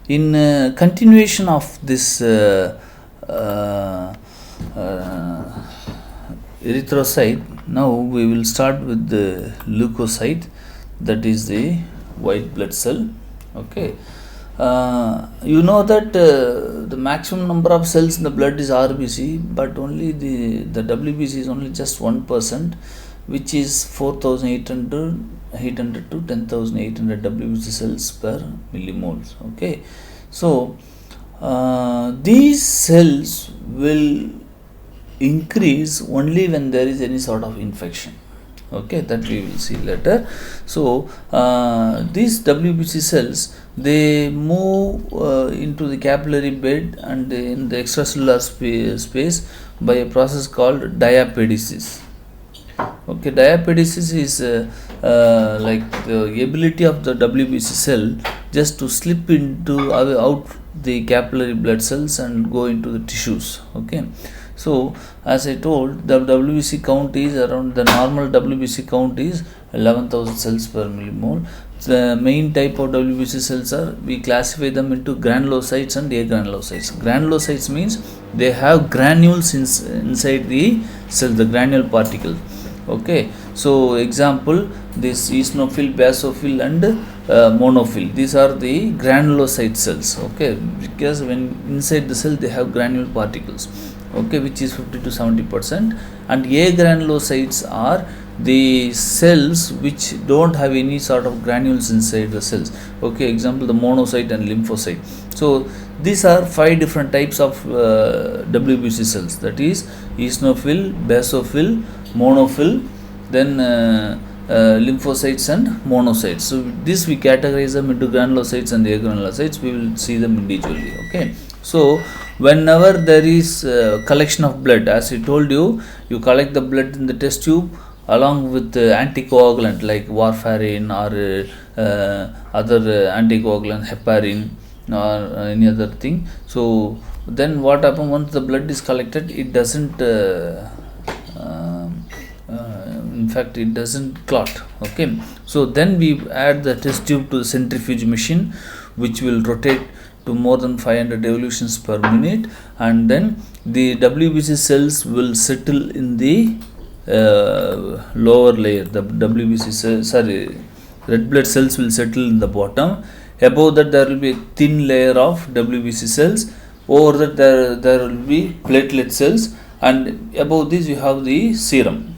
in continuation of this uh, erythrocyte, now we will start with the leukocyte, that is the white blood cell. Okay, you know that the maximum number of cells in the blood is RBC, but only the WBC is only just 1%, which is 4,800 to 10,800 WBC cells per millimoles. Okay, so these cells will increase only when there is any sort of infection. Okay, that we will see later. So these WBC cells, they move into the capillary bed and in the extracellular space by a process called diapedesis. Okay, diapedesis is like the ability of the WBC cell just to slip into out the capillary blood cells and go into the tissues. Okay, so as I told, the WBC count is around, the normal WBC count is 11,000 cells per millimole. The main type of WBC cells are, we classify them into granulocytes and agranulocytes. Granulocytes means they have granules inside the cell, the granule particle. Okay, so example, this eosinophil, basophil and monophil, these are the granulocyte cells. Okay, because when inside the cell they have granule particles. Okay, which is 50 to 70%, and agranulocytes are the cells which don't have any sort of granules inside the cells. Okay, example, the monocyte and lymphocyte. So these are 5 different types of WBC cells, that is eosinophil, basophil, monophil, then lymphocytes and monocytes. So this we categorize them into granulocytes and agranulocytes. We will see them individually. Okay, so whenever there is collection of blood, as I told you, you collect the blood in the test tube along with anticoagulant like warfarin or other anticoagulant, heparin or any other thing. So then what happens, once the blood is collected, it doesn't in fact it doesn't clot. Okay, so then we add the test tube to the centrifuge machine, which will rotate to more than 500 revolutions per minute, and then the WBC cells will settle in the lower layer. The red blood cells will settle in the bottom. Above that there will be a thin layer of WBC cells. Over that there will be platelet cells, and above this you have the serum.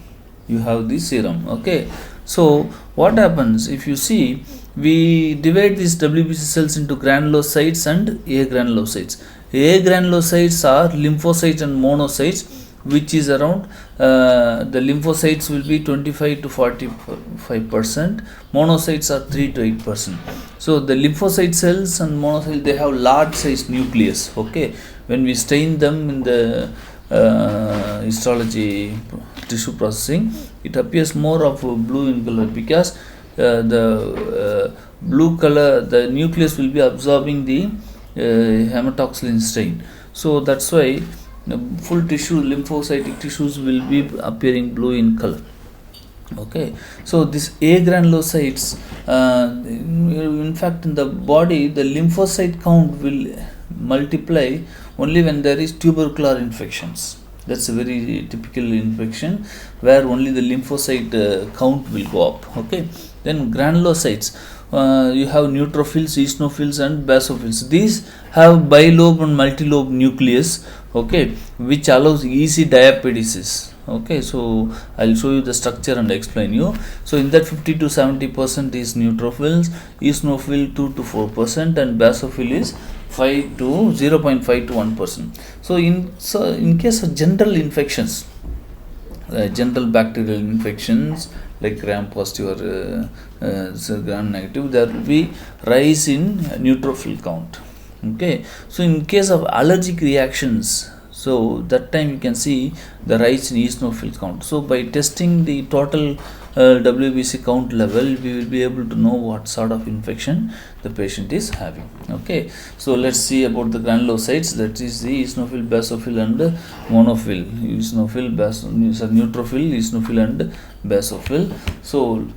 Okay, so what happens, if you see, we divide these WBC cells into granulocytes and agranulocytes. Agranulocytes are lymphocytes and monocytes, which is around the lymphocytes will be 25 to 45%, monocytes are 3 to 8%. So the lymphocyte cells and monocytes, they have large size nucleus. Okay, when we stain them in the histology tissue processing, it appears more of blue in color, because the blue color, the nucleus will be absorbing the hematoxylin stain. So that's why the full tissue, lymphocytic tissues, will be appearing blue in color. Okay, so this agranulocytes, in fact in the body, the lymphocyte count will multiply only when there is tubercular infections. That's a very typical infection where only the lymphocyte count will go up. Okay, then granulocytes, you have neutrophils, eosinophils and basophils. These have bilobe and multilobe nucleus. Okay, which allows easy diapedesis. Okay, so I'll show you the structure and explain you. So in that 50 to 70% is neutrophils, eosinophil 2 to 4%, and basophil is 0.5 to 1%. So in case of general infections, general bacterial infections like gram positive or gram negative, there will be rise in neutrophil count. Okay, so in case of allergic reactions, so that time you can see the rise in eosinophil count. So by testing the total WBC count level, we will be able to know what sort of infection the patient is having. Okay, so let's see about the granulocytes, that is the eosinophil, basophil and monophil. Neutrophil, eosinophil and basophil. So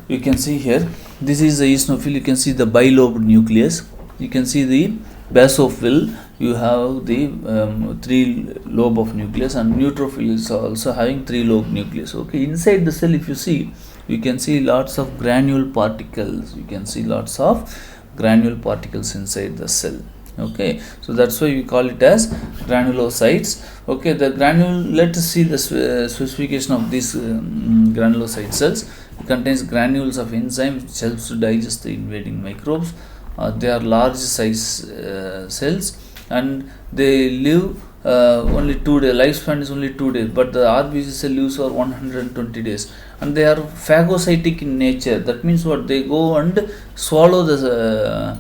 you can see here, this is the eosinophil. You can see the bilobe nucleus. you can see the basophil, you have the 3 lobe of nucleus, and neutrophil is also having 3 lobe nucleus. Okay, inside the cell, if you see, you can see lots of granule particles. You can see lots of granule particles inside the cell. Okay, so that's why we call it as granulocytes. Okay, the granule, let us see the specification of these granulocyte cells. It contains granules of enzyme which helps to digest the invading microbes. They are large size cells, and they live only 2 days. Lifespan is only 2 days, but the RBC cell lives for 120 days, and they are phagocytic in nature. That means what? They go and swallow the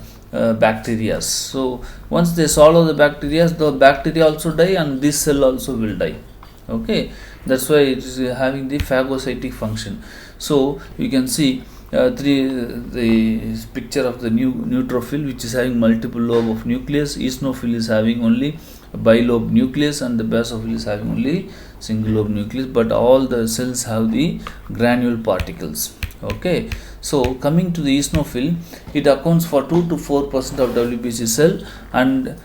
bacteria. So once they swallow the bacteria also die, and this cell also will die. Okay, that's why it is having the phagocytic function. So you can see the picture of the neutrophil, which is having multiple lobe of nucleus. Eosinophil is having only a bilobe nucleus, and the basophil is having only single lobe nucleus, but all the cells have the granule particles. Okay, so coming to the eosinophil, it accounts for 2 to 4% of WBC cell, and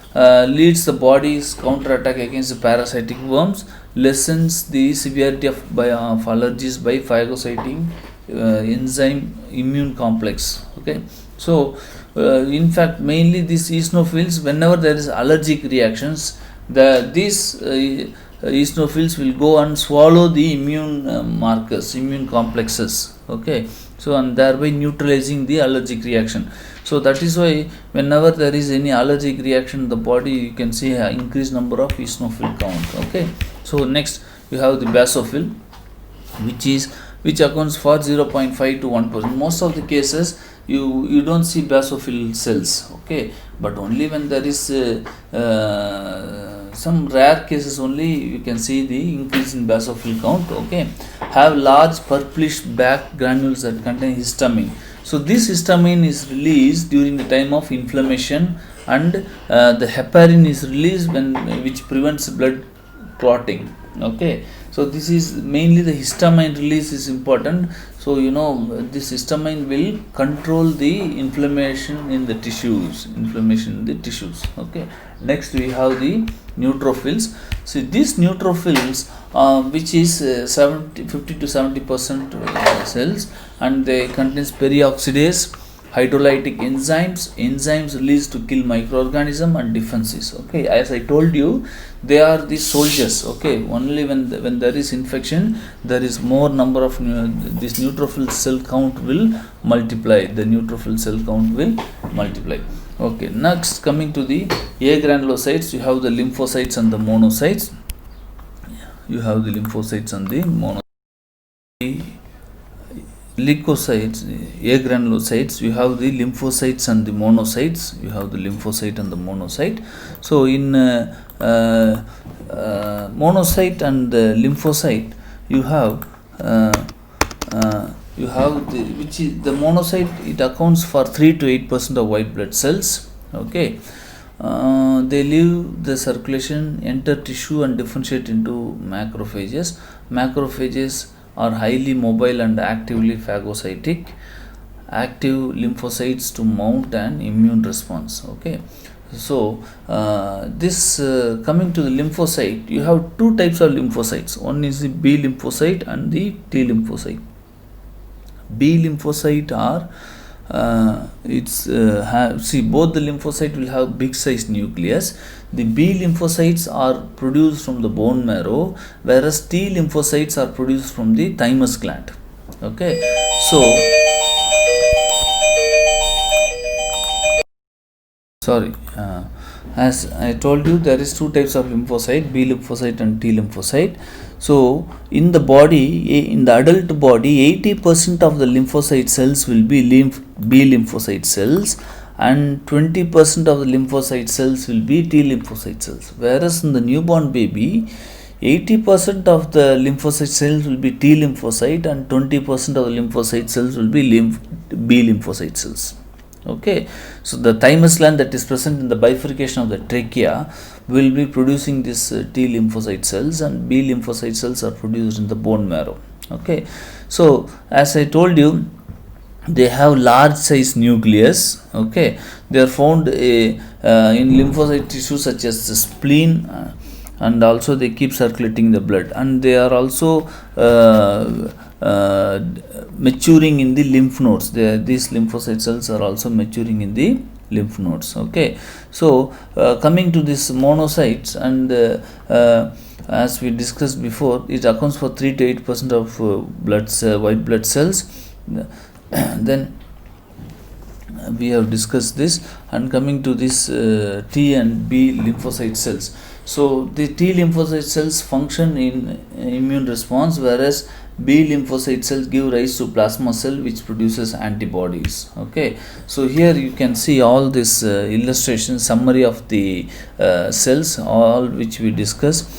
leads the body's counterattack against the parasitic worms, lessens the severity of allergies by phagocyting enzyme immune complex. Okay, so in fact, mainly these eosinophils, whenever there is allergic reactions, these eosinophils will go and swallow the immune markers, immune complexes. Okay, so and thereby neutralizing the allergic reaction. So that is why whenever there is any allergic reaction in the body, you can see an increased number of eosinophil count. Okay, so next you have the basophil, which accounts for 0.5 to 1%. Most of the cases you don't see basophil cells. Okay, but only when there is some rare cases only you can see the increase in basophil count. Okay, have large purplish back granules that contain histamine. So this histamine is released during the time of inflammation, and the heparin is released which prevents blood clotting. Okay, so this is mainly the histamine release is important. So this histamine will control the inflammation in the tissues. Okay, next we have the neutrophils. So these neutrophils, which is 50 to 70% cells, and they contains perioxidase, hydrolytic enzymes released to kill microorganism and defenses. Okay, as I told you, they are the soldiers. Okay, only when there is infection, there is more number of this neutrophil cell count will multiply. Okay, next coming to the agranulocytes, you have the lymphocytes and the monocytes. Leukocytes, agranulocytes, you have the lymphocytes and the monocytes. So in monocyte and lymphocyte, you have which is the monocyte. It accounts for 3 to 8% of white blood cells. Okay, they leave the circulation, enter tissue, and differentiate into macrophages. Macrophages are highly mobile and actively phagocytic, active lymphocytes to mount an immune response. Okay, so this coming to the lymphocyte, you have 2 types of lymphocytes. One is the B lymphocyte and the T lymphocyte. B lymphocyte are both the lymphocyte will have big size nucleus. The B lymphocytes are produced from the bone marrow, whereas T lymphocytes are produced from the thymus gland. Okay, so as I told you, there is 2 types of lymphocyte, B lymphocyte and T lymphocyte. So in the body, in the adult body, 80% of the lymphocyte cells will be B lymphocyte cells, and 20% of the lymphocyte cells will be T lymphocyte cells. Whereas in the newborn baby, 80% of the lymphocyte cells will be T lymphocyte, and 20% of the lymphocyte cells will be B lymphocyte cells. Okay, so the thymus gland that is present in the bifurcation of the trachea will be producing this T lymphocyte cells, and B lymphocyte cells are produced in the bone marrow. Okay, so as I told you, they have large size nucleus. Okay, they are found in lymphocyte tissues such as the spleen, and also they keep circulating the blood, and they are also maturing in the lymph nodes. These lymphocyte cells are also maturing in the lymph nodes. Okay, so coming to this monocytes, and as we discussed before, it accounts for 3 to 8% of white blood cells. Then we have discussed this, and coming to this T and B lymphocyte cells. So the T lymphocyte cells function in immune response, whereas B lymphocyte cells give rise to plasma cell which produces antibodies. Okay, so here you can see all this illustration summary of the cells, all which we discussed.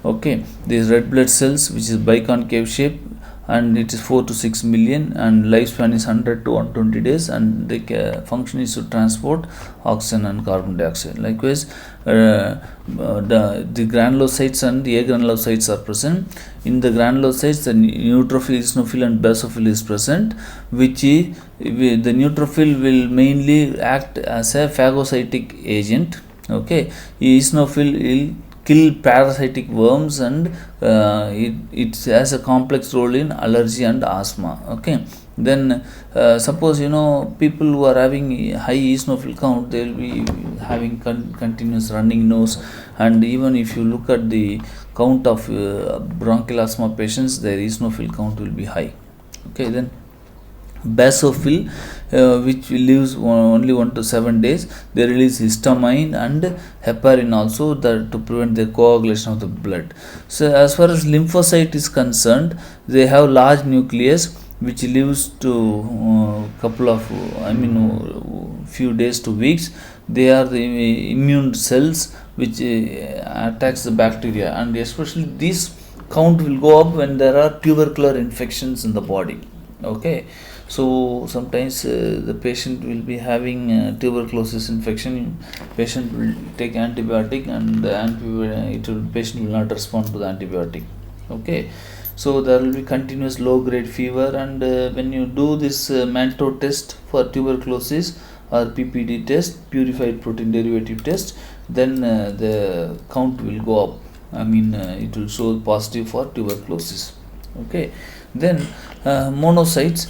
Okay, these red blood cells, which is biconcave shape, and it is 4 to 6 million, and lifespan is 100 to 120 days, and the function is to transport oxygen and carbon dioxide. Likewise, the granulocytes and the agranulocytes are present. In the granulocytes, the neutrophil, eosinophil and basophil is present, which is, the neutrophil will mainly act as a phagocytic agent. Okay, eosinophil will kill parasitic worms, and it has a complex role in allergy and asthma. Okay, then suppose people who are having high eosinophil count, they will be having continuous running nose, and even if you look at the count of bronchial asthma patients, their eosinophil count will be high. Okay, then basophil, which lives only 1 to 7 days, they release histamine and heparin also, to prevent the coagulation of the blood. So as far as lymphocyte is concerned, they have large nucleus which lives to couple of few days to weeks. They are the immune cells which attacks the bacteria, and especially this count will go up when there are tubercular infections in the body. Okay, so sometimes the patient will be having tuberculosis infection. Patient will take antibiotic, and the patient will not respond to the antibiotic. Okay, so there will be continuous low grade fever, and when you do this Mantoux test for tuberculosis, or PPD test, purified protein derivative test, then the count will go up. It will show positive for tuberculosis. Okay, then monocytes,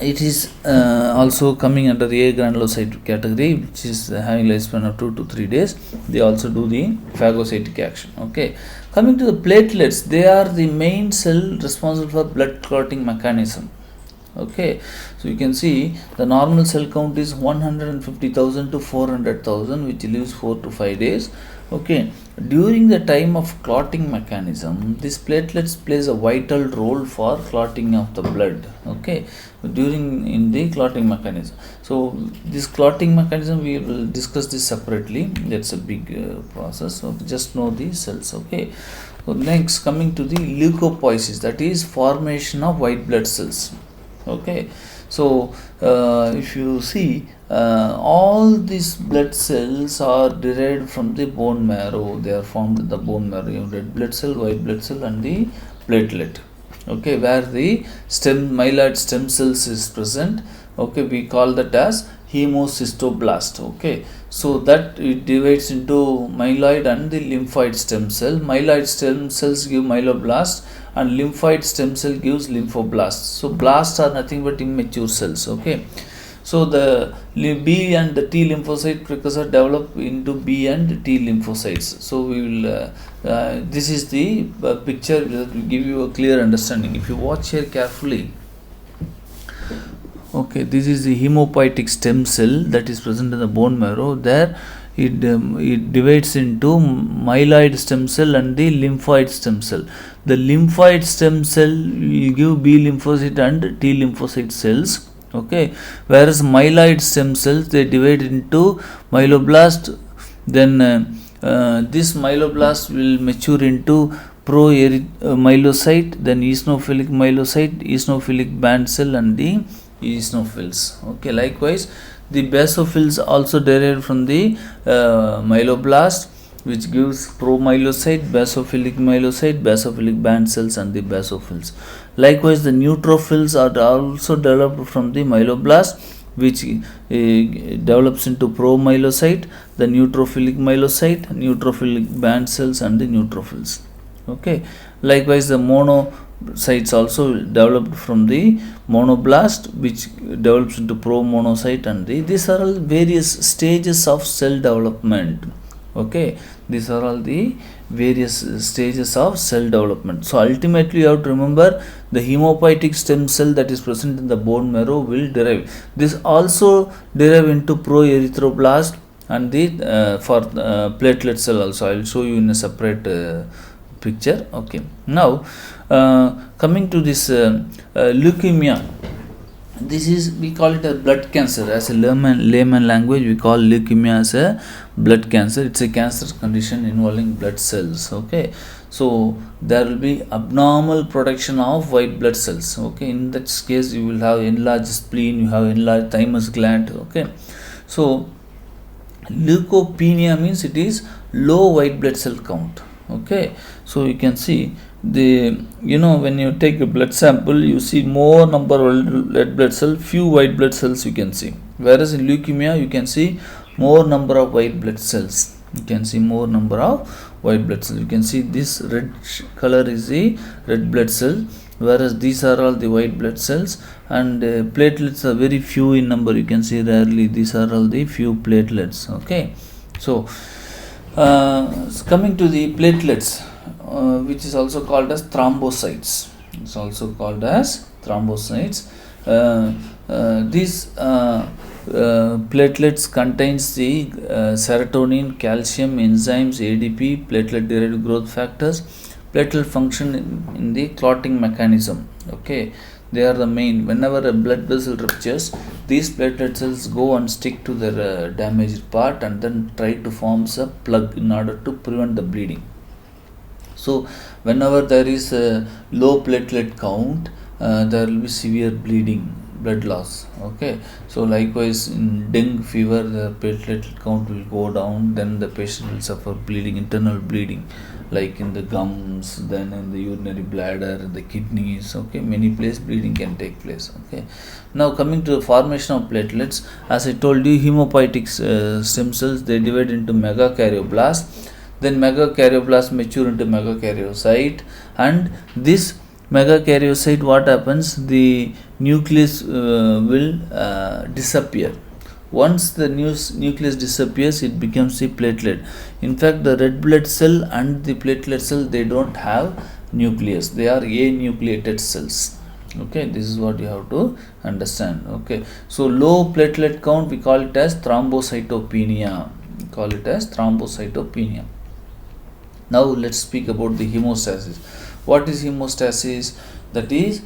it is also coming under the agranulocyte category, which is having lifespan of 2 to 3 days. They also do the phagocytic action. Okay, coming to the platelets, they are the main cell responsible for blood clotting mechanism. Okay, so you can see the normal cell count is 150,000 to 400,000, which lives 4 to 5 days. Okay, during the time of clotting mechanism, this platelets plays a vital role for clotting of the blood. Okay, in the clotting mechanism. So this clotting mechanism, we will discuss this separately. That's a big process. So just know these cells. Okay, so next, coming to the leukopoiesis, that is formation of white blood cells. Okay, so if you see, all these blood cells are derived from the bone marrow. They are formed in the bone marrow. You have red blood cell, white blood cell, and the platelet. Okay, where the myeloid stem cells is present. Okay, we call that as hemocystoblast. Okay, so that it divides into myeloid and the lymphoid stem cell. Myeloid stem cells give myeloblast, and lymphoid stem cell gives lymphoblasts. So blasts are nothing but immature cells. Okay, so the B and the T lymphocyte precursor develop into B and T lymphocytes. So we will this is the picture that will give you a clear understanding. If you watch here carefully, okay, this is the hemopoietic stem cell that is present in the bone marrow. There it divides into myeloid stem cell and the lymphoid stem cell. The lymphoid stem cell will give B lymphocyte and T lymphocyte cells. Okay, whereas myeloid stem cells, they divide into myeloblast. Then this myeloblast will mature into pro-myelocyte, then eosinophilic myelocyte, eosinophilic band cell, and the eosinophils. Okay, likewise the basophils also derived from the myeloblast. which gives promyelocyte, basophilic band cells, and the basophils. Likewise, the neutrophils are also developed from the myeloblast, which develops into promyelocyte, the neutrophilic band cells, and the neutrophils. Okay. Likewise, the monocytes also developed from the monoblast, which develops into promonocyte, and these are all various stages of cell development. Okay, these are all the various stages of cell development. So ultimately, you have to remember the hemopoietic stem cell that is present in the bone marrow will derive. This also derive into proerythroblast and the for platelet cell also. I will show you in a separate picture. Okay, now coming to this leukemia, this is, we call it a blood cancer. As a layman language, we call leukemia as a blood cancer. It's a cancer condition involving blood cells. Okay, so there will be abnormal production of white blood cells. Okay, in that case you will have enlarged spleen, you have enlarged thymus gland. Okay, so leukopenia means it is low white blood cell count. Okay, so you can see the, when you take a blood sample, you see more number of red blood cells, few white blood cells you can see. Whereas in leukemia, you can see more number of white blood cells. You can see more number of white blood cells. You can see this red color is the red blood cell, whereas these are all the white blood cells, and platelets are very few in number. You can see rarely these are all the few platelets. Okay, so coming to the platelets, which is also called as thrombocytes. It's also called as thrombocytes. These platelets contains the serotonin, calcium, enzymes, ADP, platelet-derived growth factors. Platelet function in the clotting mechanism. Okay, they are the main. Whenever a blood vessel ruptures, these platelet cells go and stick to their damaged part and then try to form a plug in order to prevent the bleeding. So whenever there is a low platelet count, there will be severe bleeding, blood loss. Okay, so likewise in dengue fever, the platelet count will go down, then the patient will suffer bleeding, internal bleeding, like in the gums, then in the urinary bladder, the kidneys. Okay, many places bleeding can take place. Okay, now coming to the formation of platelets, as I told you, hemopoietic stem cells, they divide into megakaryoblast, then megakaryoblast mature into megakaryocyte, and this megakaryocyte, what happens, the nucleus will disappear. Once the nucleus disappears, it becomes the platelet. In fact, the red blood cell and the platelet cell, they don't have nucleus, they are anucleated cells. Okay, this is what you have to understand. Okay, so low platelet count, we call it as thrombocytopenia. Now let's speak about the hemostasis. What is hemostasis? That is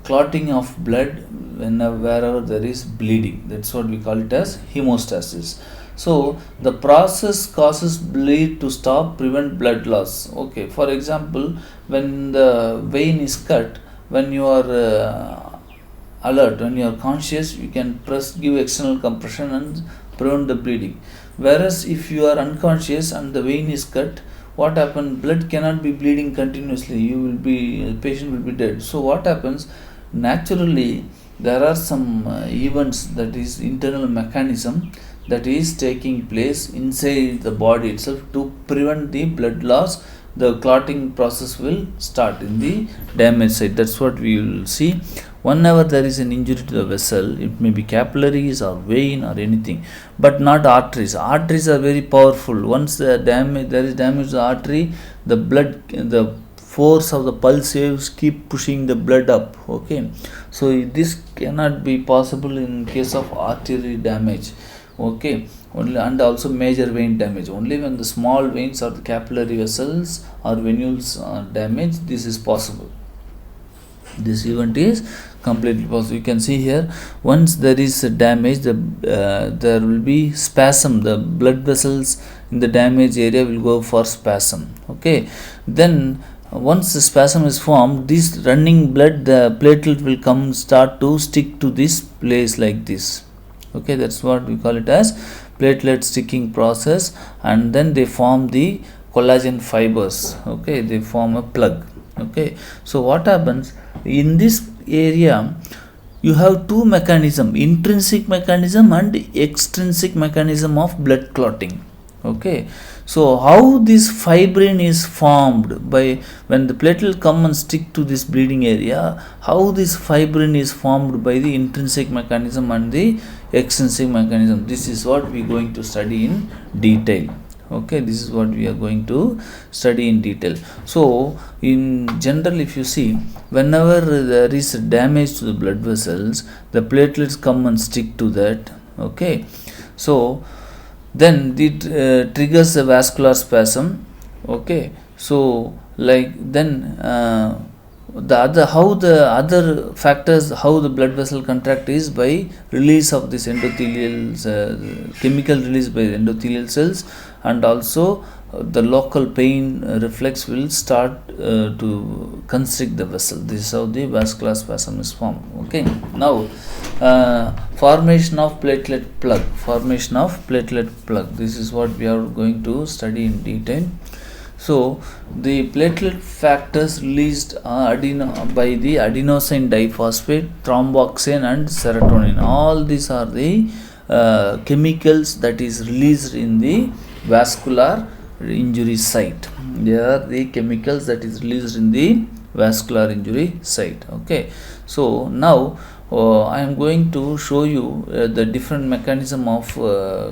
clotting of blood wherever there is bleeding. That's what we call it as hemostasis. So the process causes bleed to stop, prevent blood loss. Okay, for example, when the vein is cut, when you are alert, when you are conscious, you can give external compression and prevent the bleeding. Whereas if you are unconscious and the vein is cut, what happens? Blood cannot be bleeding continuously. The patient will be dead. So what happens? Naturally, there are some events, that is internal mechanism that is taking place inside the body itself to prevent the blood loss. The clotting process will start in the damaged site. That's what we will see. Whenever there is an injury to the vessel, it may be capillaries or vein or anything, but not arteries. Arteries are very powerful. Once there is damage to the artery, the force of the pulse waves keep pushing the blood up. Okay, so this cannot be possible in case of artery damage. Okay, only, and also major vein damage. Only when the small veins or the capillary vessels or venules are damaged, this is possible. This event is completely possible. You can see here, once there is a damage, there will be spasm. The blood vessels in the damaged area will go for spasm. Okay, then once the spasm is formed, this running blood, the platelet will start to stick to this place like this. Okay, that's what we call it as platelet sticking process, and then they form the collagen fibers. Okay, they form a plug. Okay, so what happens in this area, you have two mechanism, intrinsic mechanism and extrinsic mechanism of blood clotting. Okay, so how this fibrin is formed by when the platelet come and stick to this bleeding area, how this fibrin is formed by the intrinsic mechanism and the extrinsic mechanism, this is what we are going to study in detail. Okay, this is what we are going to study in detail. So in general, if you see, whenever there is damage to the blood vessels, the platelets come and stick to that. Okay, so then it triggers a vascular spasm. Okay, so like then the other factors how the blood vessel contract is by release of this endothelial chemical release by the endothelial cells, and also the local pain reflex will start to constrict the vessel. This is how the vascular spasm is formed. Okay, now formation of platelet plug, this is what we are going to study in detail. So the platelet factors released by the adenosine diphosphate, thromboxane and serotonin. All these are the chemicals that is released in the vascular injury site. They are the chemicals that is released in the vascular injury site. Okay, so now I am going to show you the different mechanism of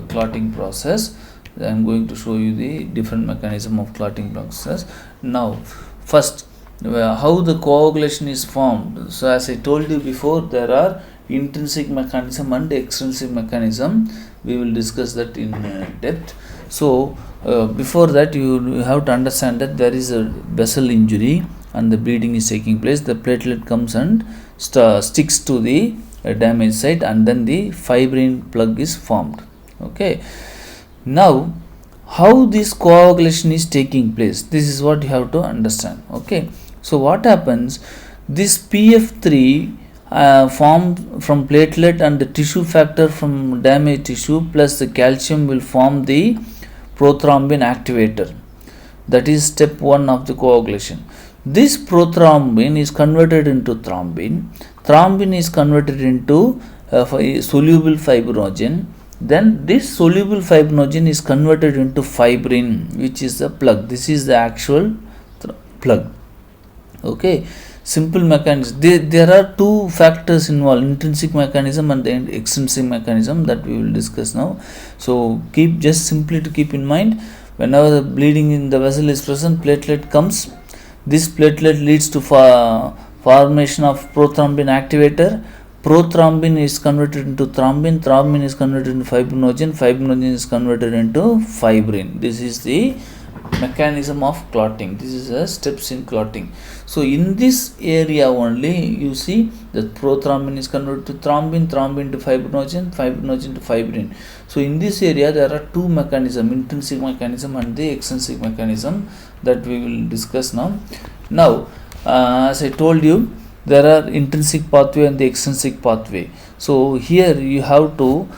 clotting process. I am going to show you the different mechanism of clotting process. Now first, how the coagulation is formed. So as I told you before, there are intrinsic mechanism and extrinsic mechanism. We will discuss that in depth. So before that, you have to understand that there is a vessel injury and the bleeding is taking place. The platelet comes and sticks to the damaged site, and then the fibrin plug is formed. Okay, now how this coagulation is taking place, this is what you have to understand. Okay, so what happens, this PF3 formed from platelet and the tissue factor from damaged tissue plus the calcium will form the prothrombin activator. That is step 1 of the coagulation. This prothrombin is converted into thrombin. Thrombin is converted into soluble fibrinogen. Then this soluble fibrinogen is converted into fibrin, which is the plug. This is the actual plug. Okay, simple mechanism. There are two factors involved, intrinsic mechanism and the extrinsic mechanism, that we will discuss now. So simply to keep in mind, whenever the bleeding in the vessel is present, platelet comes. This platelet leads to formation of prothrombin activator. Prothrombin is converted into thrombin. Thrombin is converted into fibrinogen. Fibrinogen is converted into fibrin. This is the mechanism of clotting. This is the steps in clotting. So in this area only, you see that prothrombin is converted to thrombin, thrombin to fibrinogen, fibrinogen to fibrin. So in this area there are two mechanisms, intrinsic mechanism and the extrinsic mechanism, that we will discuss now. Now as I told you, there are intrinsic pathway and the extrinsic pathway. So here you have to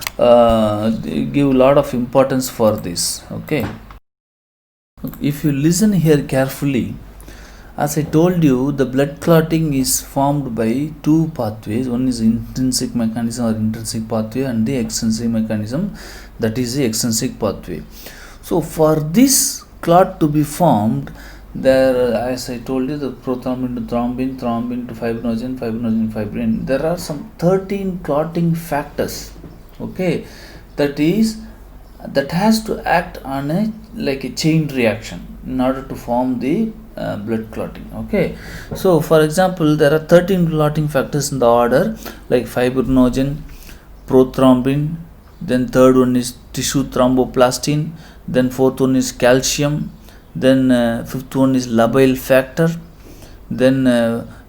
give a lot of importance for this. Okay, if you listen here carefully, as I told you, the blood clotting is formed by two pathways. One is intrinsic mechanism or intrinsic pathway, and the extrinsic mechanism, that is the extrinsic pathway. So for this clot to be formed, there, as I told you, the prothrombin to thrombin, thrombin to fibrinogen, fibrinogen to fibrin, there are some 13 clotting factors. Okay, that has to act on a chain reaction in order to form the blood clotting. Okay, so for example, there are 13 clotting factors in the order, like fibrinogen, prothrombin, then third one is tissue thromboplastin, then fourth one is calcium, then fifth one is labile factor, then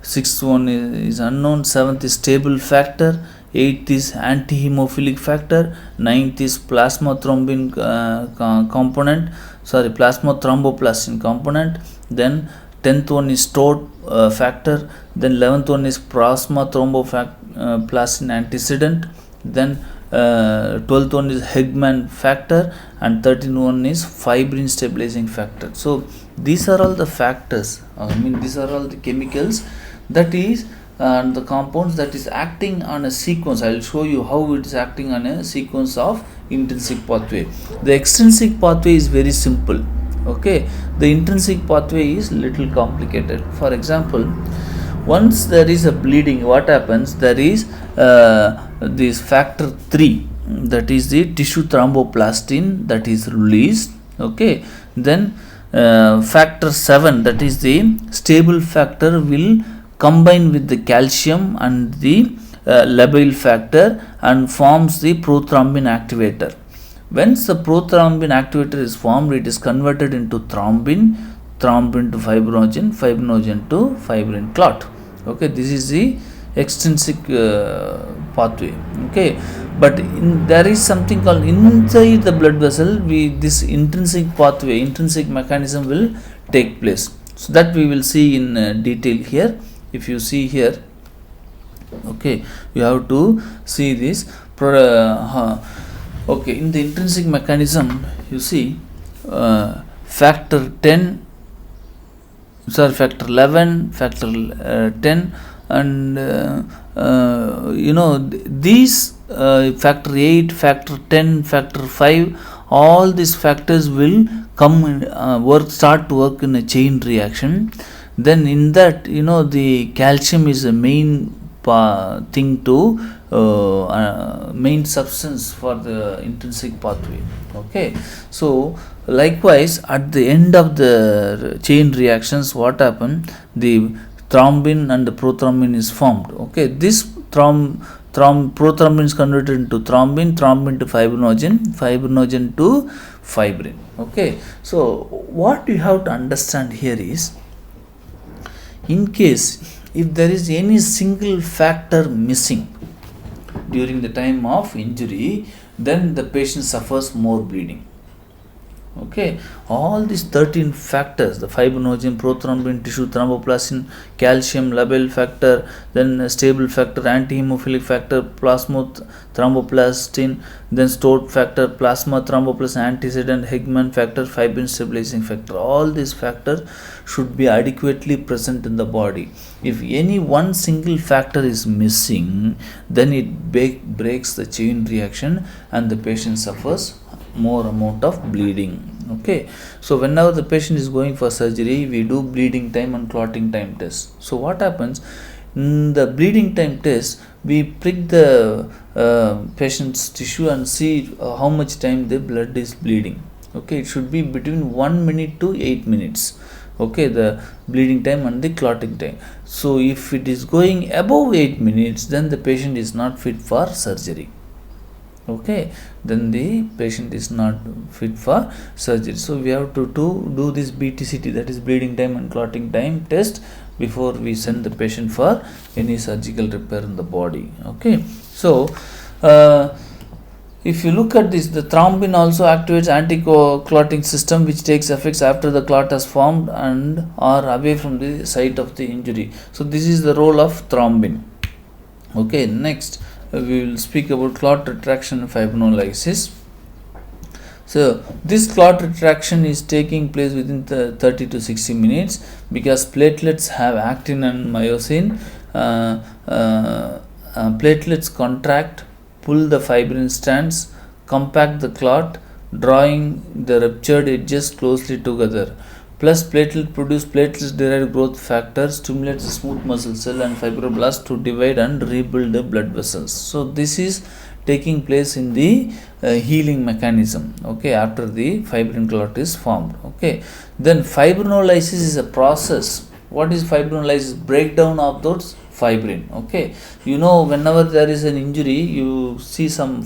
sixth one is unknown, seventh is stable factor, eighth is anti-hemophilic factor, ninth is plasma thromboplastin component, then 10th one is stored factor, then 11th one is plasma thromboplastin antecedent, then 12th one is Hegman factor, and 13th one is fibrin stabilizing factor. So these are all the factors, these are all the chemicals that is and the compounds that is acting on a sequence. I will show you how it is acting on a sequence of intrinsic pathway. The extrinsic pathway is very simple. Okay, the intrinsic pathway is little complicated. For example, once there is a bleeding, what happens? There is this factor 3, that is the tissue thromboplastin, that is released. Okay, then factor 7, that is the stable factor, will combine with the calcium and the labile factor and forms the prothrombin activator. Once the prothrombin activator is formed, it is converted into thrombin, thrombin to fibrinogen, fibrinogen to fibrin clot. Okay, this is the extrinsic pathway. Okay, but there is something called inside the blood vessel. This intrinsic pathway, intrinsic mechanism will take place. So that we will see in detail here. If you see here, okay, you have to see this. Okay, in the intrinsic mechanism, you see factor 10, factor 11, factor 10, and these factor 8, factor 10, factor 5, all these factors will come start to work in a chain reaction. Then in that, the calcium is a main thing to main substance for the intrinsic pathway. Okay, so likewise at the end of the chain reactions, what happen? The thrombin and the prothrombin is formed. Okay, this prothrombin is converted into thrombin, thrombin to fibrinogen, fibrinogen to fibrin. Okay, so what you have to understand here is, in case if there is any single factor missing during the time of injury, then the patient suffers more bleeding. Okay, all these 13 factors, the fibrinogen, prothrombin, tissue thromboplastin, calcium, labile factor, then stable factor, anti-hemophilic factor, plasma thromboplastin, then stored factor, plasma thromboplastin, antecedent, Hegman factor, fibrin stabilizing factor, all these factors should be adequately present in the body. If any one single factor is missing, then it breaks the chain reaction and the patient suffers more amount of bleeding. Okay, so whenever the patient is going for surgery, we do bleeding time and clotting time test. So what happens in the bleeding time test? We prick the patient's tissue and see how much time the blood is bleeding. Okay, it should be between 1 minute to 8 minutes. Okay, the bleeding time and the clotting time. So if it is going above 8 minutes, then the patient is not fit for surgery. Okay, then the patient is not fit for surgery. So we have to do this BTCT, that is bleeding time and clotting time test, before we send the patient for any surgical repair in the body. Okay, so if you look at this, the thrombin also activates anti-clotting system, which takes effects after the clot has formed and or away from the site of the injury. So this is the role of thrombin. Okay, next we will speak about clot retraction and fibrinolysis. So this clot retraction is taking place within 30 to 60 minutes because platelets have actin and myosin. Platelets contract, pull the fibrin strands, compact the clot, drawing the ruptured edges closely together. Plus platelet produce platelets derived growth factor, stimulates the smooth muscle cell and fibroblast to divide and rebuild the blood vessels. So this is taking place in the healing mechanism. Okay, after the fibrin clot is formed. Okay, then fibrinolysis is a process. What is fibrinolysis? Breakdown of those fibrin. Okay, whenever there is an injury, you see some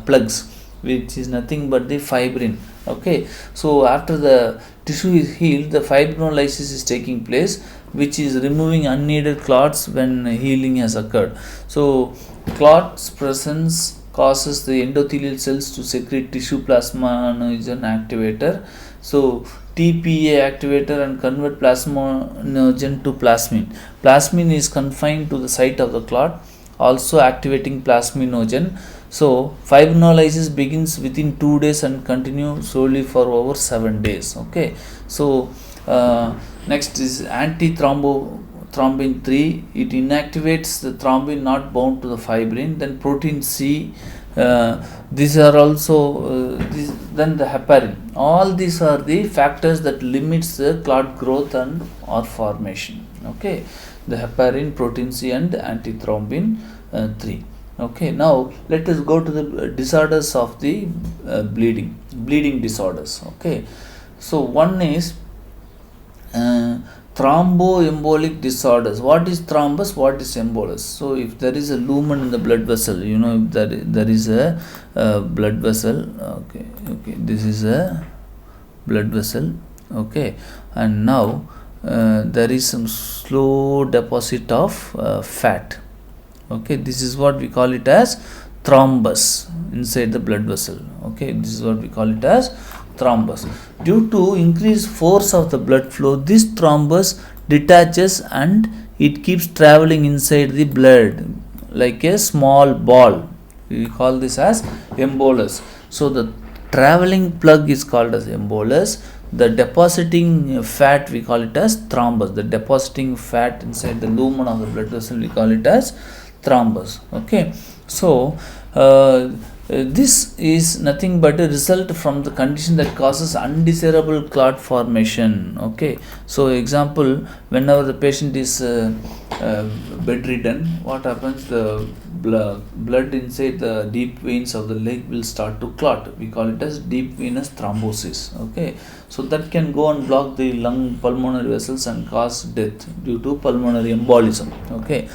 plugs, which is nothing but the fibrin. Okay, so after the tissue is healed, the fibrinolysis is taking place, which is removing unneeded clots when healing has occurred. So clots presence causes the endothelial cells to secrete tissue plasminogen activator. So TPA activator and convert plasminogen to plasmin. Plasmin is confined to the site of the clot, also activating plasminogen. So fibrinolysis begins within 2 days and continue slowly for over 7 days. Okay, so next is antithrombin 3. It inactivates the thrombin not bound to the fibrin. Then protein C. These are also then the heparin. All these are the factors that limits the clot growth and or formation. Okay, the heparin, protein C, and antithrombin 3. Okay, now let us go to the disorders of the bleeding disorders. Okay, so one is thromboembolic disorders. What is thrombus? What is embolus? So if there is a lumen in the blood vessel, if there is a blood vessel. Okay, this is a blood vessel. Okay, and now there is some slow deposit of fat. Okay, this is what we call it as thrombus inside the blood vessel. Okay, this is what we call it as thrombus. Due to increased force of the blood flow, this thrombus detaches and it keeps traveling inside the blood like a small ball. We call this as embolus. So the traveling plug is called as embolus. The depositing fat, we call it as thrombus. The depositing fat inside the lumen of the blood vessel, we call it as thrombus. Okay, so this is nothing but a result from the condition that causes undesirable clot formation. Okay, so example, whenever the patient is bedridden, what happens? The blood inside the deep veins of the leg will start to clot. We call it as deep venous thrombosis. Okay, so that can go and block the lung pulmonary vessels and cause death due to pulmonary embolism. Okay,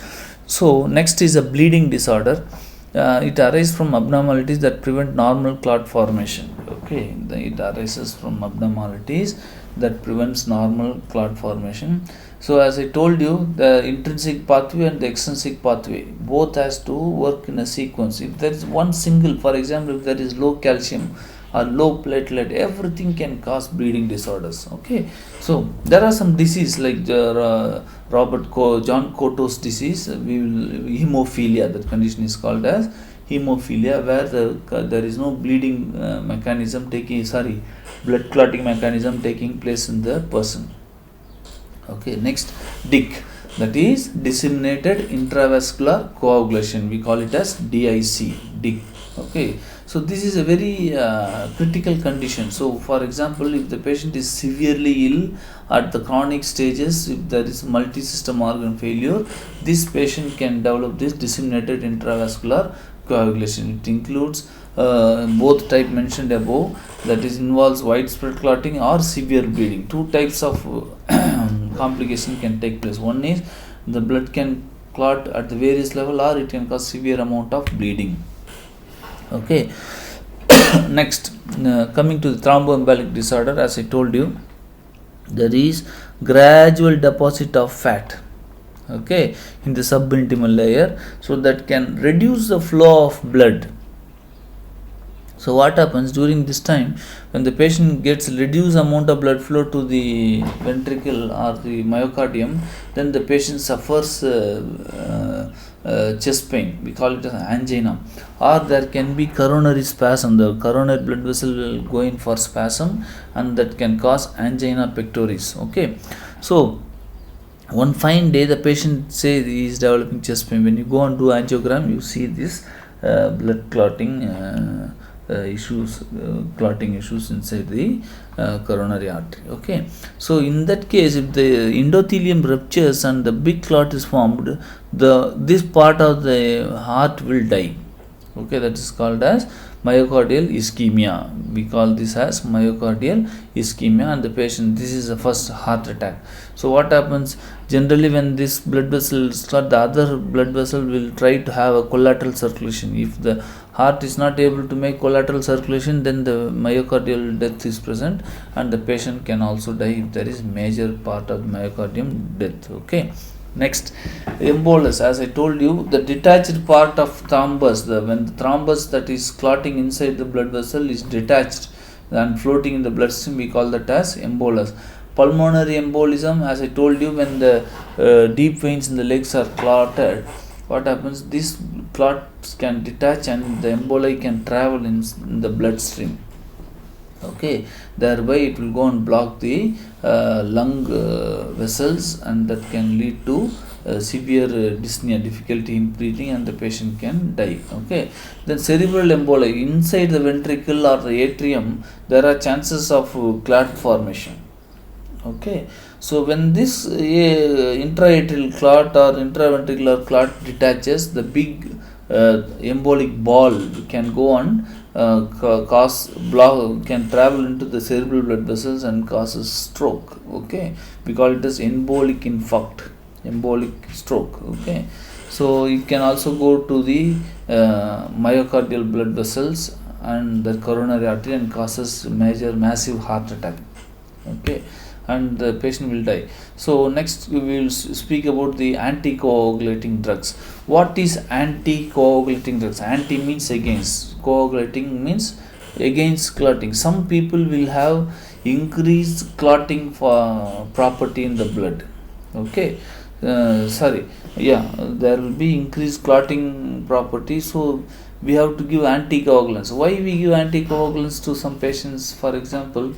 so next is a bleeding disorder. It arises from abnormalities that prevent normal clot formation. Okay, it arises from abnormalities that prevents normal clot formation. So as I told you, the intrinsic pathway and the extrinsic pathway both has to work in a sequence. If there is one single, for example, if there is low calcium or low platelet, everything can cause bleeding disorders. Okay, so there are some disease like John Cotto's disease. Hemophilia, that condition is called as hemophilia, where there is no bleeding blood clotting mechanism taking place in the person. Okay, next DIC, that is disseminated intravascular coagulation. We call it as DIC. Okay, so this is a very critical condition. So for example, if the patient is severely ill at the chronic stages, if there is multi-system organ failure, this patient can develop this disseminated intravascular coagulation. It includes both type mentioned above, that is involves widespread clotting or severe bleeding. Two types of complication can take place. One is the blood can clot at the various level, or it can cause severe amount of bleeding. Okay, next coming to the thromboembolic disorder, as I told you, there is gradual deposit of fat, okay, in the subintimal layer, so that can reduce the flow of blood. So what happens during this time, when the patient gets reduced amount of blood flow to the ventricle or the myocardium, then the patient suffers chest pain. We call it as angina, or there can be coronary spasm. The coronary blood vessel will go in for spasm, and that can cause angina pectoris. Okay, so one fine day the patient says he is developing chest pain. When you go and do angiogram, you see this blood clotting clotting issues inside the coronary artery. Okay, so in that case, if the endothelium ruptures and the big clot is formed, this part of the heart will die. Okay, that is called as myocardial ischemia. We call this as myocardial ischemia, and the patient, this is the first heart attack. So what happens generally when this blood vessel clot, the other blood vessel will try to have a collateral circulation. If the heart is not able to make collateral circulation, then the myocardial death is present, and the patient can also die if there is major part of the myocardium death. Okay, next, embolus. As I told you, the detached part of thrombus, when the thrombus that is clotting inside the blood vessel is detached and floating in the bloodstream, we call that as embolus. Pulmonary embolism, as I told you, when the deep veins in the legs are clotted, what happens, these clots can detach and the emboli can travel in the bloodstream. Okay, thereby it will go and block the lung vessels, and that can lead to severe dyspnea, difficulty in breathing, and the patient can die. Okay, then cerebral emboli inside the ventricle or the atrium, there are chances of clot formation. Okay, so when this intraatrial clot or intraventricular clot detaches, the big embolic ball can go on cause block, can travel into the cerebral blood vessels and causes stroke. Okay, we call it as embolic infarct, embolic stroke. Okay, so it can also go to the myocardial blood vessels and the coronary artery and causes massive heart attack. Okay, and the patient will die. So next we will speak about the anticoagulating drugs. What is anticoagulating drugs? Anti means against, coagulating means against clotting. Some people will have increased clotting for property in the blood. Okay, there will be increased clotting property, so we have to give anticoagulants. Why we give anticoagulants to some patients? For example,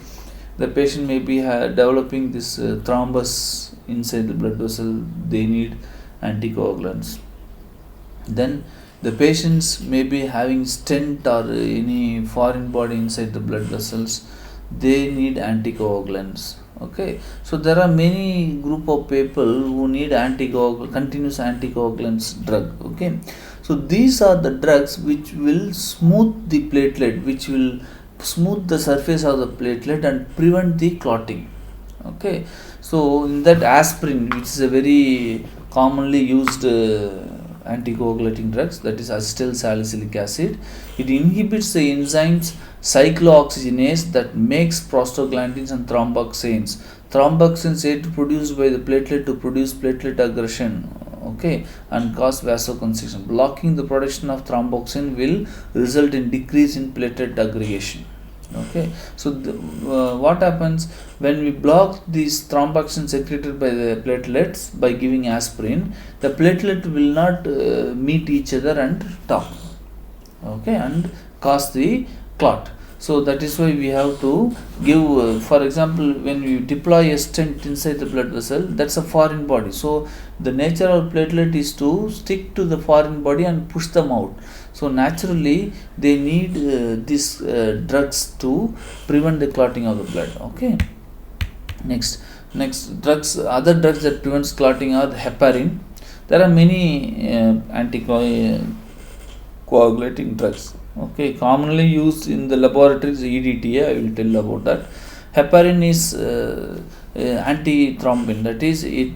the patient may be developing this thrombus inside the blood vessel, they need anticoagulants. Then the patients may be having stent or any foreign body inside the blood vessels, they need anticoagulants. Okay, so there are many group of people who need continuous anticoagulants drug. Okay, so these are the drugs which will smooth the platelet, which will smooth the surface of the platelet and prevent the clotting. Okay, so in that aspirin, which is a very commonly used anticoagulating drugs, that is acetyl salicylic acid, it inhibits the enzymes cyclooxygenase that makes prostaglandins and thromboxanes. Thromboxanes aid produced by the platelet to produce platelet aggression. Okay, and cause vasoconstriction. Blocking the production of thromboxane will result in decrease in platelet aggregation. Okay, so what happens when we block these thromboxane secreted by the platelets by giving aspirin? The platelet will not meet each other and talk. Okay, and cause the clot. So that is why we have to give, for example, when you deploy a stent inside the blood vessel, that's a foreign body. So the nature of platelet is to stick to the foreign body and push them out. So naturally they need these drugs to prevent the clotting of the blood. Okay. Next drugs, other drugs that prevents clotting are the heparin. There are many anticoagulating drugs. Okay, commonly used in the laboratories, EDTA, I will tell about that. Heparin is antithrombin, that is it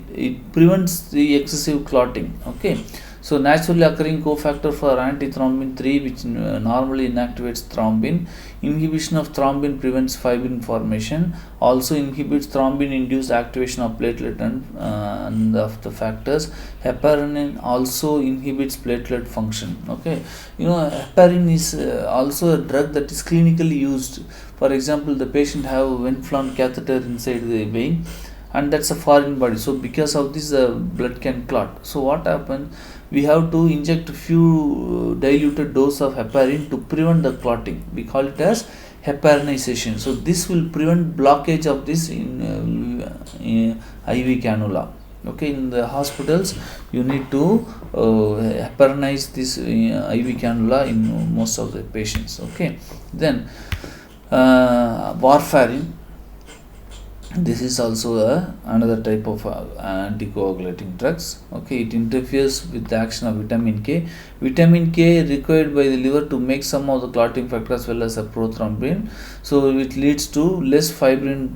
prevents the excessive clotting. Okay, so naturally occurring cofactor for antithrombin 3, which normally inactivates thrombin. Inhibition of thrombin prevents fibrin formation, also inhibits thrombin induced activation of platelet and of the factors. Heparin also inhibits platelet function. Okay, heparin is also a drug that is clinically used. For example, the patient have Venflon catheter inside the vein, and that's a foreign body, so because of this the blood can clot. So what happens, we have to inject few diluted dose of heparin to prevent the clotting. We call it as heparinization. So this will prevent blockage of this in IV cannula. Okay, in the hospitals you need to heparinize this IV cannula in most of the patients. Okay, then warfarin. This is also another type of anticoagulating drugs. Okay, it interferes with the action of vitamin K. Vitamin K required by the liver to make some of the clotting factor as well as a prothrombin. So it leads to less fibrin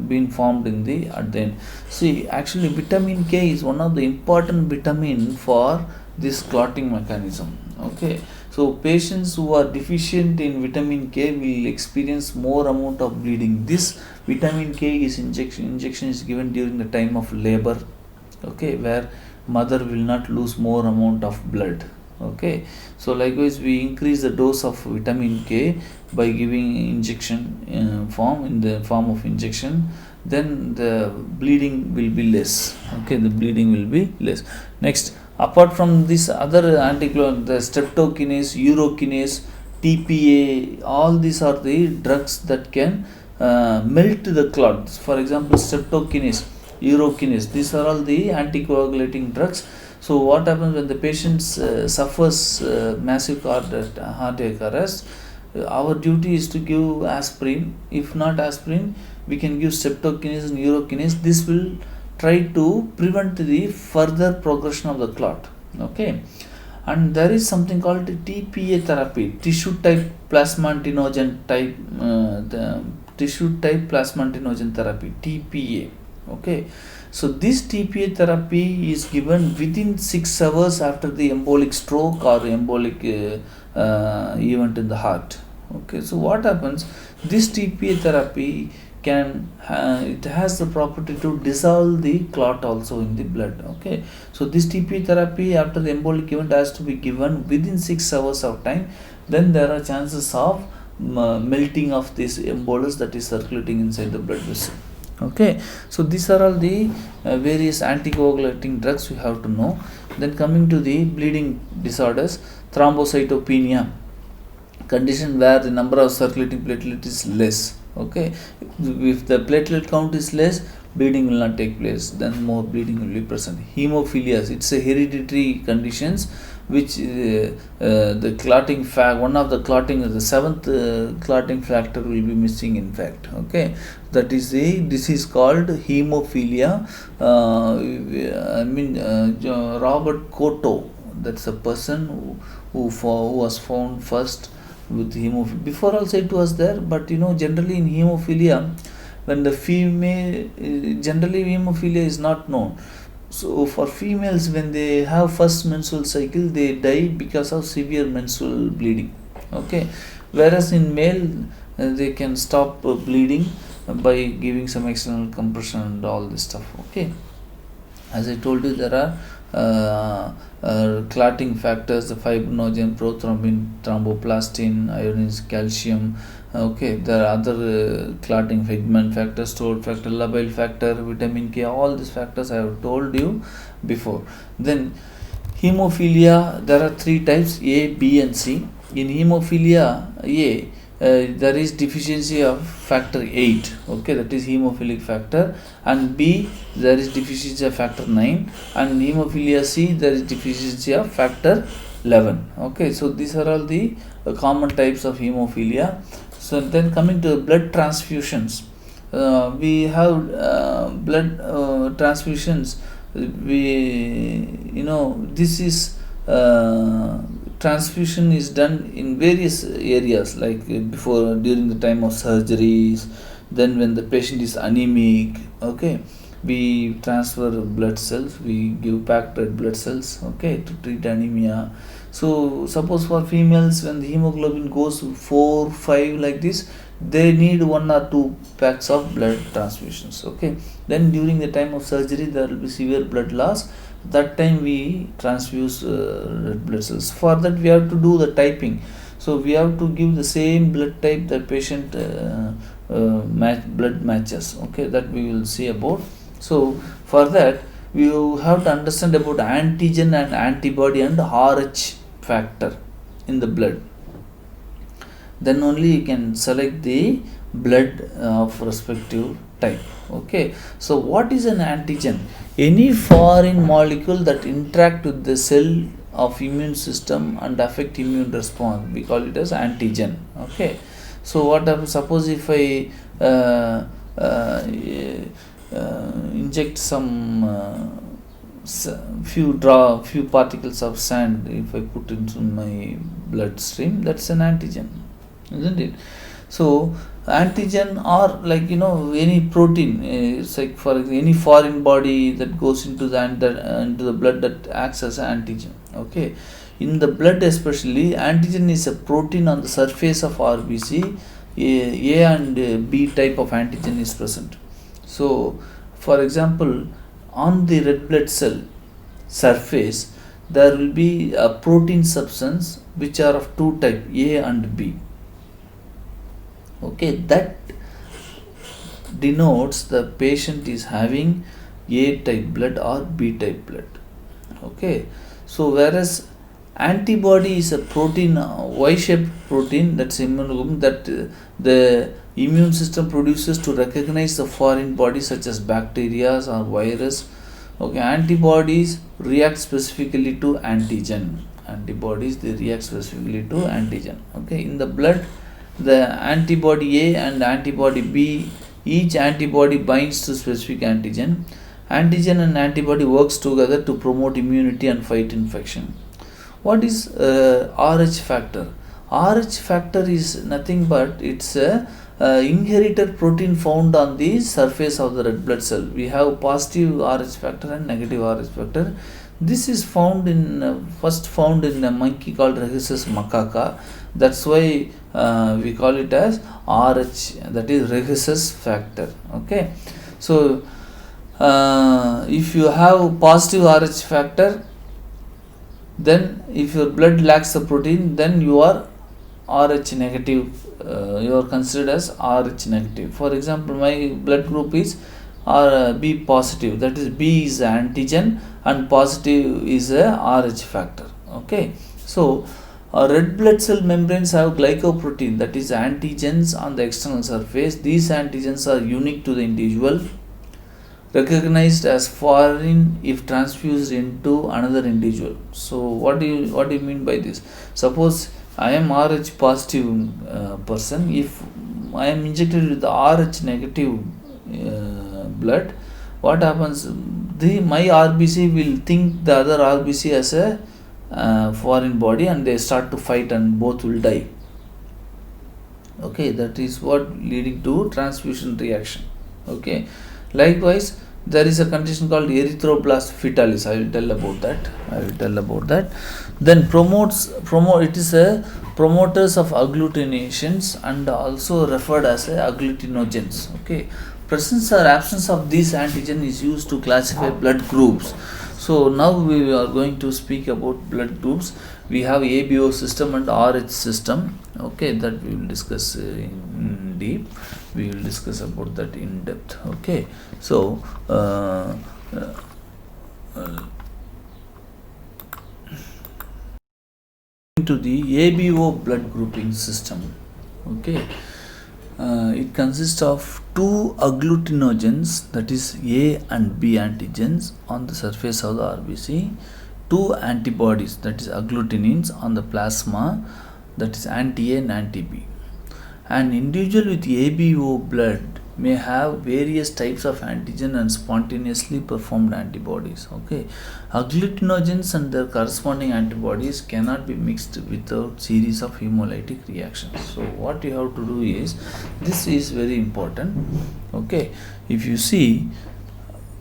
being formed in the at the end. See, actually vitamin K is one of the important vitamin for this clotting mechanism. Okay, so patients who are deficient in vitamin K will experience more amount of bleeding. This vitamin K is injection is given during the time of labor. Okay, where mother will not lose more amount of blood. Okay, so likewise we increase the dose of vitamin K by giving injection in the form of injection, then the bleeding will be less. Okay, the bleeding will be less. Next, Apart from this other anticoagulant, the streptokinase, urokinase, TPA, all these are the drugs that can melt the clot. For example, streptokinase, urokinase, these are all the anticoagulating drugs. So what happens when the patient suffers massive cardiac arrest? Our duty is to give aspirin. If not aspirin, we can give streptokinase and urokinase. This will try to prevent the further progression of the clot. Okay, and there is something called TPA therapy, tissue type plasmantinogen type, the tissue type plasmantinogen therapy, TPA. Okay, so this TPA therapy is given within 6 hours after the embolic stroke or embolic event in the heart. Okay, so what happens? This TPA therapy can it has the property to dissolve the clot also in the blood. Okay, so this TPA therapy after the embolic event has to be given within 6 hours of time. Then there are chances of melting of this embolus that is circulating inside the blood vessel. Okay, so these are all the various anticoagulating drugs we have to know. Then coming to the bleeding disorders, thrombocytopenia, condition where the number of circulating platelet is less. Okay, if the platelet count is less, bleeding will not take place, then more bleeding will be present. Hemophilia, it's a hereditary conditions which the clotting one of the clotting, the seventh clotting factor will be missing in fact. Okay, that is a disease called hemophilia. Robert Cotto, that's a person who was found first with hemophilia. Before also it was there, but generally in hemophilia, when the female, generally hemophilia is not known. So for females, when they have first menstrual cycle, they die because of severe menstrual bleeding. Okay, whereas in male, they can stop bleeding by giving some external compression and all this stuff. Okay, as I told you, there are clotting factors: the fibrinogen, prothrombin, thromboplastin, iodine, calcium. Okay, there are other clotting pigment factor, stored factor, labile factor, vitamin K. All these factors I have told you before. Then hemophilia, there are 3 types: A, B, and C. In hemophilia A, there is deficiency of factor 8. Okay, that is hemophilic factor. And B, there is deficiency of factor 9. And hemophilia C, there is deficiency of factor 11. Okay, so these are all the common types of hemophilia. So then coming to blood transfusions, we have blood transfusions. This is transfusion is done in various areas, like before, during the time of surgeries, then when the patient is anemic. Okay, we transfer blood cells, we give packed red blood cells, okay, to treat anemia. So suppose for females, when the hemoglobin goes 4, 5 like this, they need 1 or 2 packs of blood transfusions. Okay, then during the time of surgery, there will be severe blood loss. That time we transfuse red blood cells. For that we have to do the typing. So we have to give the same blood type that patient blood matches. Okay, that we will see about. So for that we have to understand about antigen and antibody and RH factor in the blood. Then only you can select the blood of respective type. Okay, so what is an antigen? Any foreign molecule that interact with the cell of immune system and affect immune response, we call it as antigen. Okay, so what happens, suppose if I inject some few particles of sand, if I put into my bloodstream, that's an antigen, isn't it? So antigen, or like any protein, it's like for example any foreign body that goes into the blood that acts as antigen. Okay, in the blood especially, antigen is a protein on the surface of RBC. A and B type of antigen is present. So for example, on the red blood cell surface, there will be a protein substance which are of 2 types, A and B. Okay, that denotes the patient is having A type blood or B type blood. Okay, so whereas antibody is a protein, Y-shaped protein, that's immunoglobulin, that the immune system produces to recognize the foreign bodies such as bacteria or virus. Okay, antibodies react specifically to antigen. Antibodies, they react specifically to antigen. Okay, in the blood, the antibody A and antibody B, each antibody binds to specific antigen. Antigen and antibody works together to promote immunity and fight infection. What is Rh factor? Rh factor is nothing but it's a inherited protein found on the surface of the red blood cell. We have positive Rh factor and negative Rh factor. This is found in first found in a monkey called Rhesus macaca. That's why we call it as Rh, that is Rhesus factor. Okay, so if you have positive Rh factor, then if your blood lacks the protein, then you are Rh negative, you are considered as Rh negative. For example, my blood group is B positive, that is B is antigen and positive is a Rh factor. Okay, so red blood cell membranes have glycoprotein, that is antigens on the external surface. These antigens are unique to the individual, recognized as foreign if transfused into another individual. So what do you mean by this? Suppose I am Rh positive person. If I am injected with the Rh negative blood, what happens? My RBC will think the other RBC as a foreign body, and they start to fight, and both will die. Okay, that is what leading to transfusion reaction. Okay, likewise, there is a condition called erythroblast fetalis. I will tell about that. Then it is a promoters of agglutinations and also referred as a agglutinogens. Okay, presence or absence of this antigen is used to classify blood groups. So now we are going to speak about blood groups. We have ABO system and RH system. Okay, that we will discuss in deep. We will discuss about that in depth. Okay, so to the ABO blood grouping system. Okay, it consists of two agglutinogens, that is A and B antigens on the surface of the RBC, two antibodies, that is agglutinins on the plasma, that is anti-A and anti-B. An individual with ABO blood may have various types of antigen and spontaneously performed antibodies. Okay, agglutinogens and their corresponding antibodies cannot be mixed without series of hemolytic reactions. So what you have to do is, this is very important. Okay, if you see,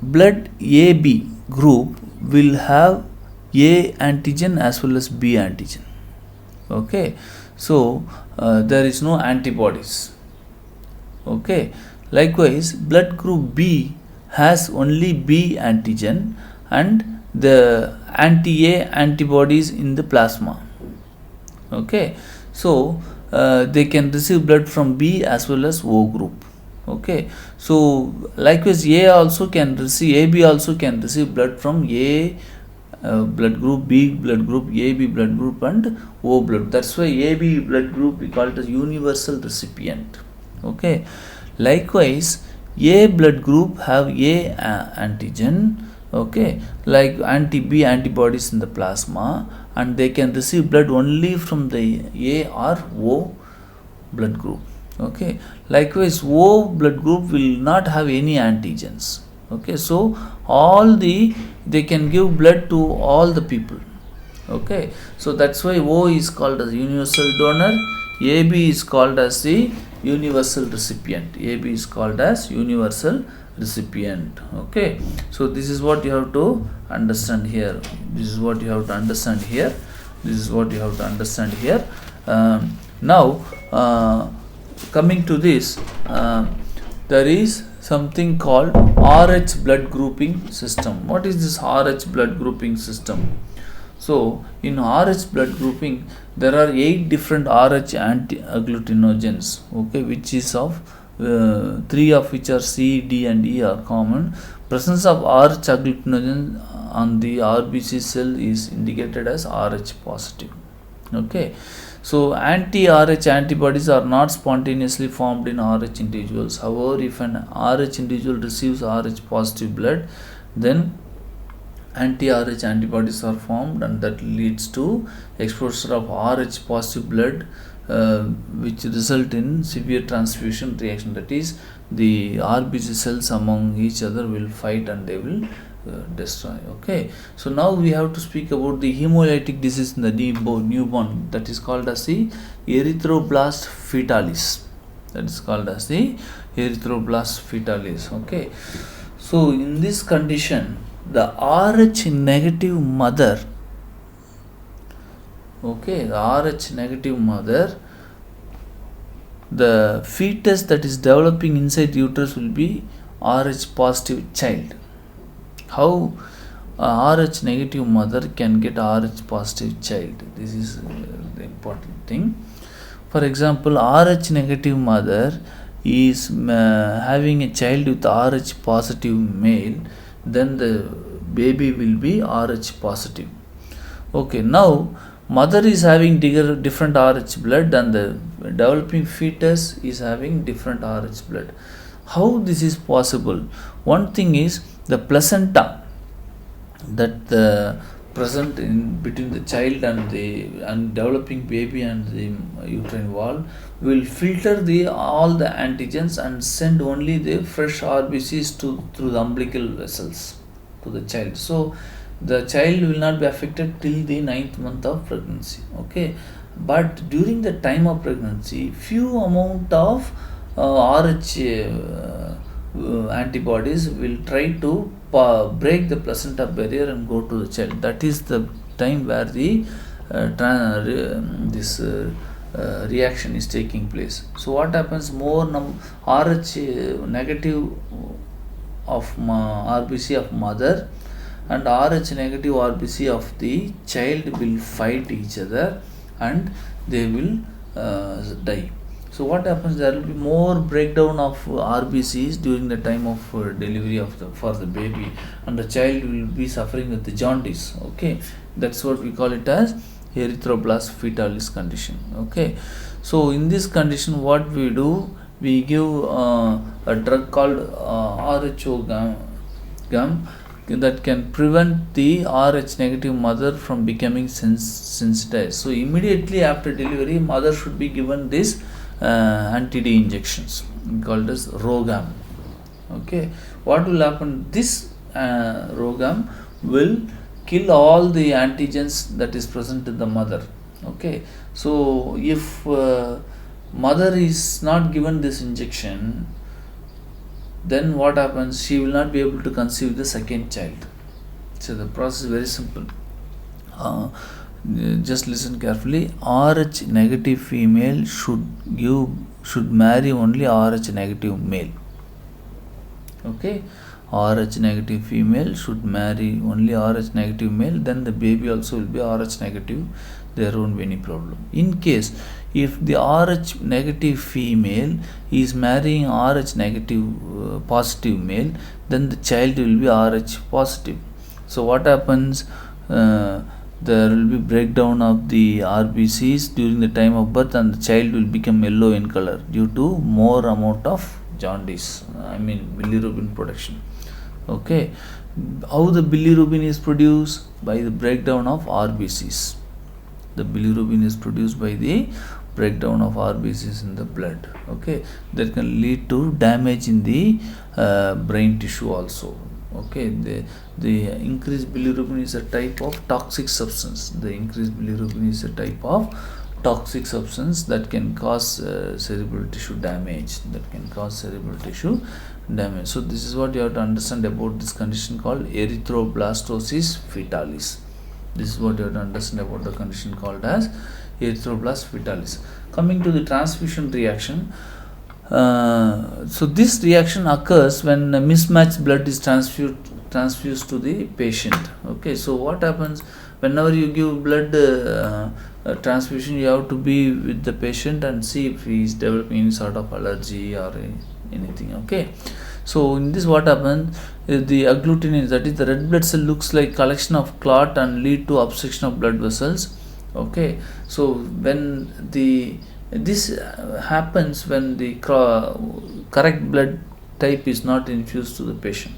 blood AB group will have A antigen as well as B antigen. Okay, so there is no antibodies. Okay, likewise, blood group B has only B antigen and the anti-A antibodies in the plasma. Okay, so they can receive blood from B as well as O group. Okay, so likewise, AB also can receive blood from A blood group, B blood group, AB blood group and O blood. That's why AB blood group we call it as universal recipient. Okay, likewise, A blood group have A antigen, okay, like anti-B antibodies in the plasma, and they can receive blood only from the A or O blood group. Okay, likewise, O blood group will not have any antigens. Okay, so they can give blood to all the people. Okay, so that's why O is called as universal donor, AB is called as the universal recipient. AB is called as universal recipient. Okay, so this is what you have to understand here. Now coming to this, there is something called RH blood grouping system. What is this RH blood grouping system? So in RH blood grouping, there are 8 different RH anti-agglutinogens, okay, which is of 3 of which are C, D and E are common, presence of Rh agglutinogen on the RBC cell is indicated as Rh positive. Okay, so anti-Rh antibodies are not spontaneously formed in Rh individuals. However, if an Rh individual receives Rh positive blood, then anti-Rh antibodies are formed, and that leads to exposure of Rh positive blood, which result in severe transfusion reaction. That is, the RBC cells among each other will fight and they will destroy. Okay, so now we have to speak about the hemolytic disease in the newborn, that is called as the erythroblast fetalis. That is called as the erythroblast fetalis. Okay, so in this condition, the Rh negative mother, okay, the Rh negative mother, the fetus that is developing inside uterus will be Rh positive child. How Rh negative mother can get Rh positive child? This is the important thing. For example, Rh negative mother is having a child with Rh positive male, then the baby will be Rh positive. Okay, now mother is having different Rh blood and the developing fetus is having different Rh blood. How this is possible? One thing is the placenta that present in between the child and the developing baby and the uterine wall will filter all the antigens and send only the fresh RBCs through the umbilical vessels to the child. So the child will not be affected till the 9th month of pregnancy. Okay, but during the time of pregnancy, few amount of Rh antibodies will try to break the placenta barrier and go to the child. That is the time where the reaction is taking place. So what happens? More Rh negative of RBC of mother and Rh negative RBC of the child will fight each other and they will die. So what happens? There will be more breakdown of RBCs during the time of delivery for the baby, and the child will be suffering with the jaundice. Okay, that's what we call it as erythroblast fetalis condition. Okay, so in this condition, what we do? We give a drug called RHO gum that can prevent the Rh negative mother from becoming sensitized. So immediately after delivery, mother should be given this anti-D injections called as RhoGAM. Okay, what will happen? This RhoGAM will kill all the antigens that is present in the mother. Okay, so if mother is not given this injection, then what happens? She will not be able to conceive the second child. So the process is very simple. Just listen carefully. Rh negative female should marry only Rh negative male. Okay, Rh negative female should marry only Rh negative male. Then the baby also will be Rh negative. There won't be any problem. In case if the Rh negative female is marrying Rh negative positive male, then the child will be Rh positive. So what happens? There will be breakdown of the RBCs during the time of birth, and the child will become yellow in color due to more amount of jaundice. I mean bilirubin production. Okay, how the bilirubin is produced? By the breakdown of RBCs. The bilirubin is produced by the breakdown of RBCs in the blood. Okay, that can lead to damage in the brain tissue also. Okay, the increased bilirubin is a type of toxic substance. The increased bilirubin is a type of toxic substance that can cause cerebral tissue damage. So this is what you have to understand about this condition called erythroblastosis fetalis. This is what you have to understand about the condition called as erythroblast fetalis. Coming to the transfusion reaction. So this reaction occurs when mismatched blood is transfused to the patient. Okay, so what happens whenever you give blood transfusion, you have to be with the patient and see if he is developing any sort of allergy or anything. Okay, so in this what happens is the agglutinin, that is the red blood cell, looks like collection of clot and lead to obstruction of blood vessels. Okay, so when this happens when the correct blood type is not infused to the patient.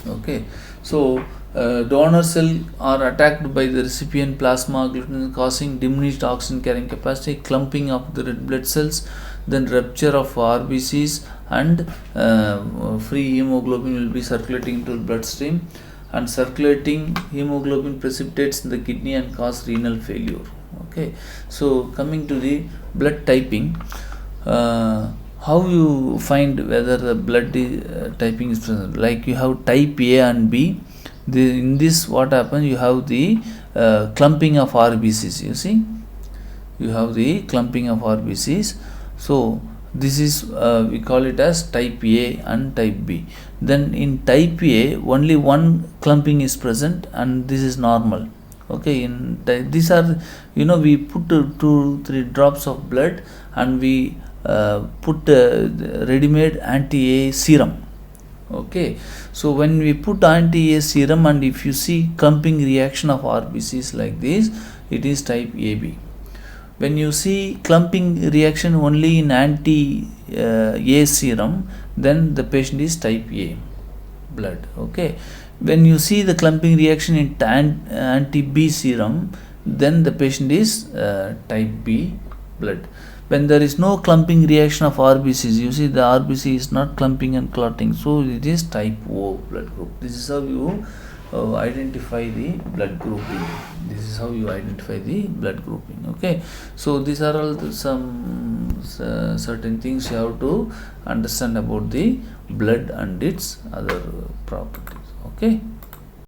Okay, so donor cell are attacked by the recipient plasma agglutinin, causing diminished oxygen carrying capacity, clumping of the red blood cells, then rupture of RBCs, and free hemoglobin will be circulating into the bloodstream, and circulating hemoglobin precipitates in the kidney and cause renal failure. Okay, so coming to the blood typing, how you find whether the blood typing is present? Like you have type A and B. In this what happens, you have the clumping of RBCs. You see, you have the clumping of RBCs. So this is we call it as type A and type B. Then in type A only one clumping is present and this is normal. Okay, in these are, we put 2-3 drops of blood and we put ready-made anti-A serum. Okay, so when we put anti-A serum and if you see clumping reaction of RBCs like this, it is type AB. When you see clumping reaction only in anti-A serum, then the patient is type A blood. Okay, when you see the clumping reaction in anti-B serum, then the patient is type B blood. When there is no clumping reaction of RBCs, you see the RBC is not clumping and clotting, so it is type O blood group. This is how you identify the blood grouping. This is how you identify the blood grouping. Okay, so these are all some certain things you have to understand about the blood and its other properties. Okay.